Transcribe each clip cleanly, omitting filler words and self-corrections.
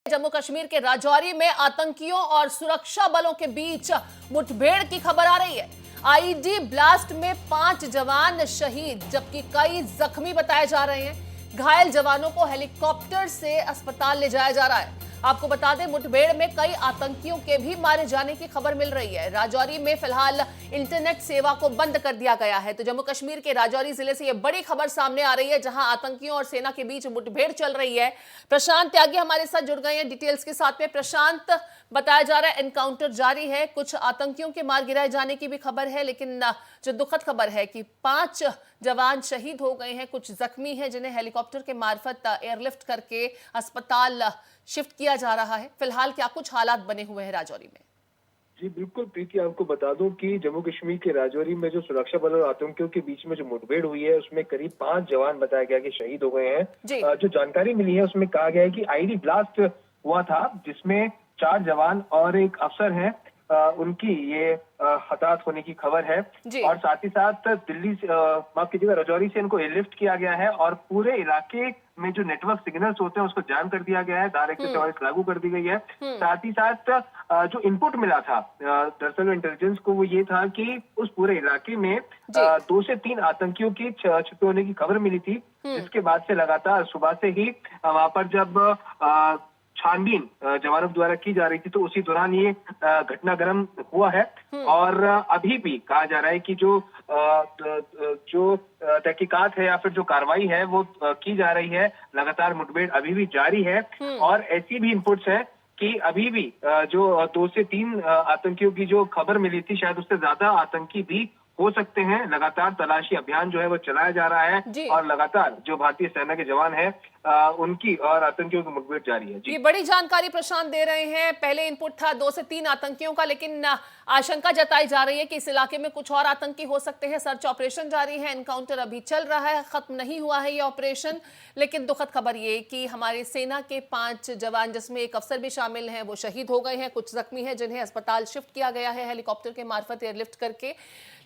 जम्मू कश्मीर के राजौरी में आतंकियों और सुरक्षा बलों के बीच मुठभेड़ की खबर आ रही है। आईडी ब्लास्ट में 5 जवान शहीद जबकि कई जख्मी बताए जा रहे हैं। घायल जवानों को हेलीकॉप्टर से अस्पताल ले जाया जा रहा है। आपको बता दें, मुठभेड़ में कई आतंकियों के भी मारे जाने की खबर मिल रही है। राजौरी में फिलहाल इंटरनेट सेवा को बंद कर दिया गया है। तो जम्मू कश्मीर के राजौरी जिले से यह बड़ी खबर सामने आ रही है, जहां आतंकियों और सेना के बीच मुठभेड़ चल रही है। प्रशांत त्यागी हमारे साथ जुड़ गए हैं डिटेल्स के साथ में। प्रशांत, बताया जा रहा है एनकाउंटर जारी है, कुछ आतंकियों के मार गिराए जाने की भी खबर है, लेकिन जो दुखद खबर है कि 5 जवान शहीद हो गए हैं, कुछ जख्मी हैं जिन्हें हेलीकॉप्टर के मार्फत एयरलिफ्ट करके अस्पताल शिफ्ट किया जा रहा है। फिलहाल क्या कुछ हालात बने हुए हैं राजौरी में? जी बिल्कुल प्रीति, आपको बता दूं कि जम्मू कश्मीर के राजौरी में जो सुरक्षा बल और आतंकियों के बीच में जो मुठभेड़ हुई है उसमें करीब 5 जवान बताया गया कि शहीद हो गए हैं। जो जानकारी मिली है उसमें कहा गया है कि आईडी ब्लास्ट हुआ था जिसमें 4 जवान और एक अफसर है, उनकी ये हताहत होने की खबर है। और साथ ही साथ दिल्ली से माफ कीजिएगा राजौरी से इनको एयरलिफ्ट किया गया है और पूरे इलाके में जो नेटवर्क सिग्नल्स होते हैं उसको जाम कर दिया गया है। धारा 144 लागू कर दी गई है। साथ ही साथ जो इनपुट मिला था दरअसल इंटेलिजेंस को वो ये था कि उस पूरे इलाके में 2 से 3 आतंकियों की छिपे होने की खबर मिली थी, जिसके बाद से लगातार सुबह से ही वहां पर जब छानबीन जवानों द्वारा की जा रही थी तो उसी दौरान ये घटना गर्म हुआ है। और अभी भी कहा जा रहा है कि जो तहकीकात है या फिर जो कार्रवाई है वो की जा रही है। लगातार मुठभेड़ अभी भी जारी है और ऐसी भी इनपुट्स है कि अभी भी जो 2 से 3 आतंकियों की जो खबर मिली थी, शायद उससे ज्यादा आतंकी भी हो सकते हैं। लगातार तलाशी अभियान जो है वो चलाया जा रहा है और लगातार जो भारतीय सेना के जवान हैं उनकी और आतंकियों की मुठभेड़ जारी है। ये बड़ी जानकारी प्रशांत दे रहे हैं। पहले इनपुट था 2 से 3 आतंकियों का, लेकिन आशंका जताई जा रही है कि इस इलाके में कुछ और आतंकी हो सकते हैं। सर्च ऑपरेशन जारी है, एनकाउंटर अभी चल रहा है, खत्म नहीं हुआ है ये ऑपरेशन। लेकिन दुखद खबर ये कि हमारी सेना के 5 जवान जिसमें एक अफसर भी शामिल हैं वो शहीद हो गए हैं। कुछ जख्मी हैं जिन्हें अस्पताल शिफ्ट किया गया है हेलीकॉप्टर के मार्फत एयरलिफ्ट करके।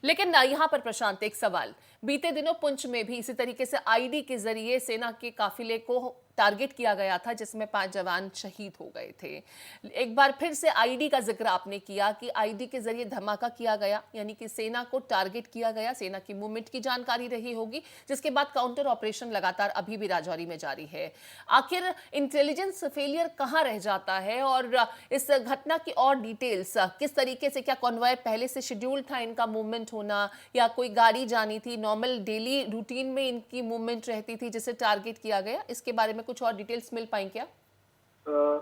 लेकिन यहाँ पर प्रशांत एक सवाल, बीते दिनों पुंछ में भी इसी तरीके से आईडी के जरिए सेना के काफिले को टारगेट किया गया था जिसमें 5 जवान शहीद हो गए थे। एक बार फिर से आईडी का जिक्र आपने किया कि आईडी के जरिए धमाका किया गया, यानी कि सेना को टारगेट किया गया, सेना की मूवमेंट की जानकारी रही होगी, जिसके बाद काउंटर ऑपरेशन लगातार अभी भी राजौरी में जारी है। आखिर इंटेलिजेंस फेलियर कहां रह जाता है और इस घटना की और डिटेल्स किस तरीके से, क्या कॉन्वॉय पहले से शेड्यूल था इनका मूवमेंट होना या कोई गाड़ी जानी थी, नॉर्मल डेली रूटीन में इनकी मूवमेंट रहती थी जिसे टारगेट किया गया, इसके बारे में कुछ और डिटेल्स मिल पाएंगे क्या?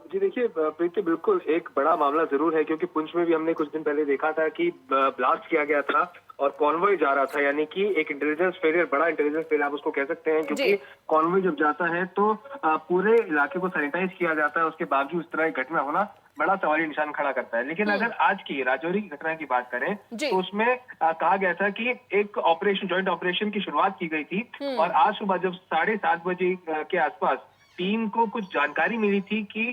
जी देखिए प्रीति, बिल्कुल एक बड़ा मामला जरूर है क्योंकि पुंछ में भी हमने कुछ दिन पहले देखा था कि ब्लास्ट किया गया था और कॉन्वॉय जा रहा था, यानी कि एक इंटेलिजेंस फेलियर, बड़ा इंटेलिजेंस फेलियर आप उसको कह सकते हैं, क्योंकि कॉन्वॉय जब जाता है तो पूरे इलाके को सैनिटाइज किया जाता है। उसके बावजूद इस तरह की घटना होना बड़ा सवाली निशान खड़ा करता है। लेकिन अगर आज की राजौरी की घटना की बात करें तो उसमें कहा गया था कि एक ऑपरेशन, ज्वाइंट ऑपरेशन की शुरुआत की गई थी और आज सुबह जब 7:30 बजे के आसपास टीम को कुछ जानकारी मिली थी कि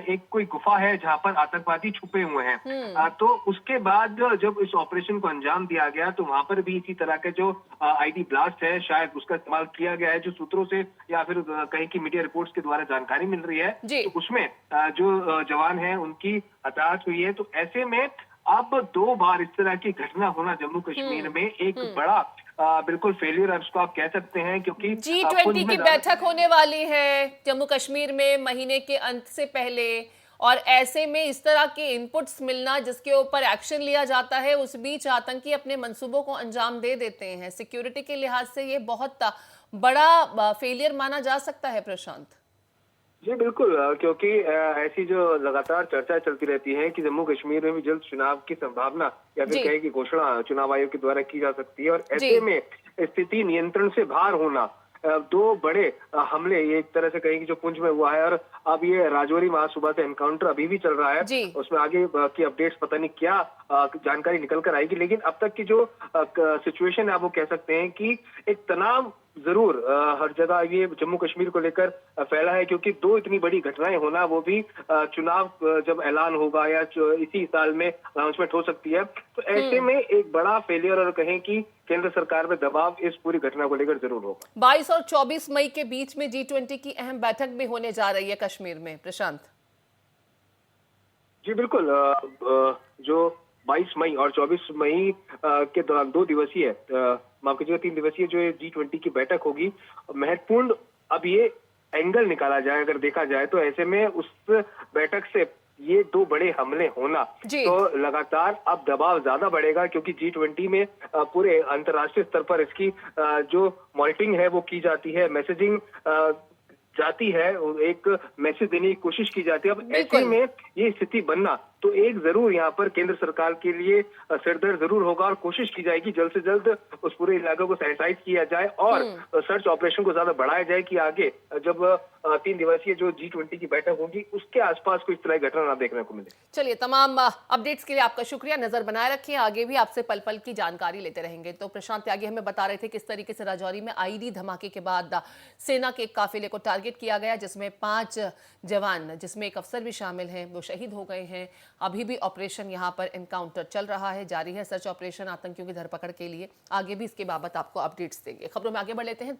एक कोई गुफा है जहां पर आतंकवादी छुपे हुए हैं। तो उसके बाद जब इस ऑपरेशन को अंजाम दिया गया तो वहां पर भी इसी तरह के जो आईडी ब्लास्ट है शायद उसका इस्तेमाल किया गया है, जो सूत्रों से या फिर कहीं की मीडिया रिपोर्ट्स के द्वारा जानकारी मिल रही है। तो उसमें जो जवान है उनकी हताहत हुई है। तो ऐसे में अब 2 बार इस तरह की घटना होना जम्मू कश्मीर में एक बड़ा बिल्कुल फेलियर उसको आप कह सकते हैं, क्योंकि G20 की बैठक होने वाली है जम्मू कश्मीर में महीने के अंत से पहले, और ऐसे में इस तरह के इनपुट्स मिलना जिसके ऊपर एक्शन लिया जाता है, उस बीच आतंकी अपने मंसूबों को अंजाम दे देते हैं। सिक्योरिटी के लिहाज से ये बहुत बड़ा फेलियर माना जा सकता है प्रशांत। जी बिल्कुल, क्योंकि ऐसी जो लगातार चर्चा चलती रहती है कि जम्मू कश्मीर में भी जल्द चुनाव की संभावना या फिर कहे की घोषणा चुनाव आयोग के द्वारा की जा सकती है और ऐसे में स्थिति नियंत्रण से बाहर होना, 2 बड़े हमले ये एक तरह से कहें कि जो पुंछ में हुआ है और अब ये राजौरी में सुबह से एनकाउंटर अभी भी चल रहा है। उसमें आगे की अपडेट्स पता नहीं क्या जानकारी निकल कर आएगी, लेकिन अब तक की जो सिचुएशन है आप वो कह सकते हैं कि एक तनाव जरूर हर जगह ये जम्मू कश्मीर को लेकर फैला है, क्योंकि 2 इतनी बड़ी घटनाएं होना, वो भी चुनाव जब ऐलान होगा या इसी साल में अनाउंसमेंट हो सकती है, तो ऐसे में एक बड़ा फेलियर और कहें कि केंद्र सरकार में दबाव इस पूरी घटना को लेकर जरूर होगा। 22 और 24 मई के बीच में G20 की अहम बैठक भी होने जा रही है कश्मीर में प्रशांत। जी बिल्कुल। जो 22 मई और 24 मई के दौरान 2 दिवसीय, माफ कीजिएगा 3 दिवसीय जो ये G20 की बैठक होगी, महत्वपूर्ण अब ये एंगल निकाला जाए, अगर देखा जाए तो ऐसे में उस बैठक से ये 2 बड़े हमले होना, तो लगातार अब दबाव ज्यादा बढ़ेगा, क्योंकि G20 में पूरे अंतर्राष्ट्रीय स्तर पर इसकी जो मॉनिटरिंग है वो की जाती है, मैसेजिंग जाती है, एक मैसेज देने की कोशिश की जाती है। अब ऐसे में ये स्थिति बनना तो एक जरूर यहाँ पर केंद्र सरकार के लिए सिरदर्द जरूर होगा, और कोशिश की जाएगी जल्द से जल्द उस पूरे इलाके को सैनिटाइज किया जाए और सर्च ऑपरेशन को ज्यादा बढ़ाया जाए, कि आगे जब 3 दिवसीय जो G20 की बैठक होगी उसके आसपास कोई इस तरह की घटना ना देखने को मिले। चलिए, तमाम अपडेट्स के लिए आपका शुक्रिया। नजर बनाए रखिए, आगे भी आपसे पल पल की जानकारी लेते रहेंगे। तो प्रशांत त्यागी हमें बता रहे थे किस तरीके से राजौरी में आईडी धमाके के बाद सेना के एक काफिले को टारगेट किया गया, जिसमें 5 जवान, जिसमें एक अफसर भी शामिल हैं, वो शहीद हो गए हैं। अभी भी ऑपरेशन यहाँ पर एनकाउंटर चल रहा है, जारी है सर्च ऑपरेशन आतंकियों की धरपकड़ के लिए। आगे भी इसके बाबत आपको अपडेट्स देंगे। खबरों में आगे बढ़ लेते हैं।